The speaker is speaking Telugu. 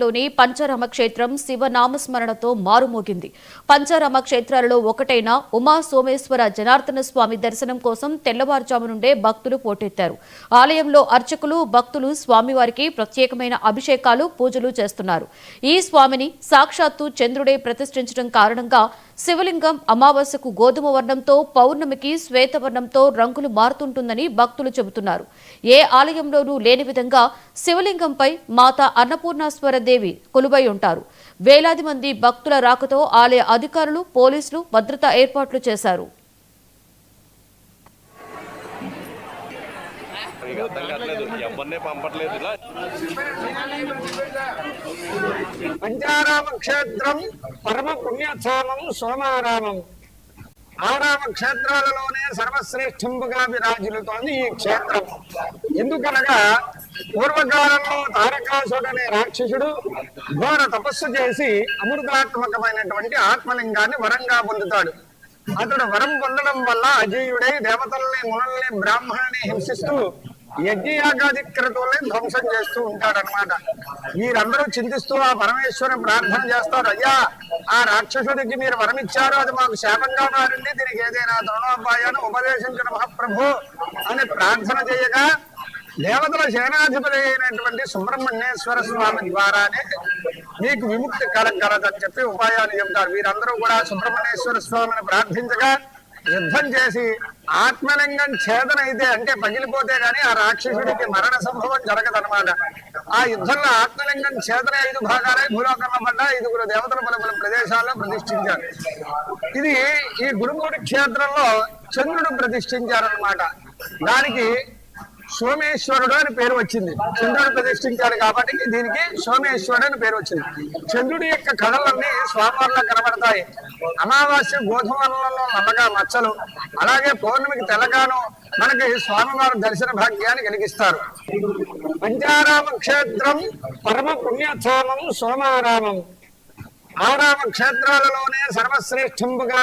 లోని పంచరామ క్షేత్రం శివనామస్మరణతో మారుమోగింది. పంచరామ క్షేత్రాలలో ఒకటైన ఉమా సోమేశ్వర జనార్దన స్వామి దర్శనం కోసం తెల్లవారుజాము నుండే భక్తులు పోటెత్తారు. ఆలయంలో అర్చకులు భక్తులు స్వామివారికి ప్రత్యేకమైన అభిషేకాలు పూజలు చేస్తున్నారు. ఈ స్వామిని సాక్షాత్తు చంద్రుడే ప్రతిష్ఠించడం కారణంగా శివలింగం అమావాస్యకు గోధుమ వర్ణంతో పౌర్ణమికి శ్వేతవర్ణంతో రంగులు మారుతుంటుందని భక్తులు చెబుతున్నారు. ఏ ఆలయంలోనూ లేని విధంగా శివలింగంపై మాతా అన్నపూర్ణేశ్వర దేవి కొలువై ఉంటారు. వేలాది మంది భక్తుల రాకతో ఆలయ అధికారులు పోలీసులు భద్రతా ఏర్పాట్లు చేశారు. పంచారామ క్షేత్రం పరమ పుణ్యస్థానం సోమారామం. ఆరామ క్షేత్రాలలోనే సర్వశ్రేష్ఠంబుగా విరాజిల్లుతోంది ఈ క్షేత్రం. ఎందుకనగా పూర్వకాలంలో తారకాసుడనే రాక్షసుడు ఘోర తపస్సు చేసి అమృతాత్మకమైనటువంటి ఆత్మలింగాన్ని వరంగా పొందుతాడు. అతడు వరం పొందడం వల్ల అజేయుడై దేవతల్ని మునుల్ని బ్రాహ్మణుని హింసిస్తూ యజ్ఞయాగాది క్రతువుల్ని ధ్వంసం చేస్తూ ఉంటాడనమాట. వీరందరూ చింతిస్తూ ఆ పరమేశ్వరుని ప్రార్థన చేస్తారు. అయ్యా, ఆ రాక్షసుడికి మీరు వరం ఇచ్చారు, అది మాకు శాపంగా మారింది, దీనికి ఏదైనా తరుణోపాయాన్ని ఉపదేశించిన మహాప్రభు అని ప్రార్థన చేయగా దేవతల సేనాధిపతి అయినటువంటి సుబ్రహ్మణ్యేశ్వర స్వామి ద్వారానే మీకు విముక్తి కలగలదని చెప్పి ఉపాయాలు చెబుతారు. వీరందరూ కూడా సుబ్రహ్మణ్యేశ్వర స్వామిని ప్రార్థించగా యుద్ధం చేసి ఆత్మలింగం ఛేదన అయితే అంటే పగిలిపోతే గానీ ఆ రాక్షసుడికి మరణ సంభవం జరగదనమాట. ఆ యుద్ధంలో ఆత్మలింగం ఛేదన 5 భాగాలై భూలోకంలో పడ్డ 5 దేవతల పలువురు ప్రదేశాల్లో ప్రతిష్ఠించారు. ఇది ఈ గురుమూడి క్షేత్రంలో చంద్రుడు ప్రతిష్ఠించారనమాట. దానికి సోమేశ్వరుడు అని పేరు వచ్చింది. చంద్రుడు ప్రతిష్ఠించాడు కాబట్టి దీనికి సోమేశ్వరుడు అని పేరు వచ్చింది. చంద్రుడి యొక్క కళలన్నీ స్వామివారిలో కనబడతాయి. అమావాస్య గోధుమలలో నల్లగా మచ్చలు, అలాగే పౌర్ణమికి తెల్లగాను మనకి స్వామివారి దర్శన భాగ్యాన్ని కలిగిస్తారు. పంచారామ క్షేత్రం పరమ పుణ్యస్థానం సోమారామం. ఆరామ క్షేత్రాలలోనే సర్వశ్రేష్ఠంబుగా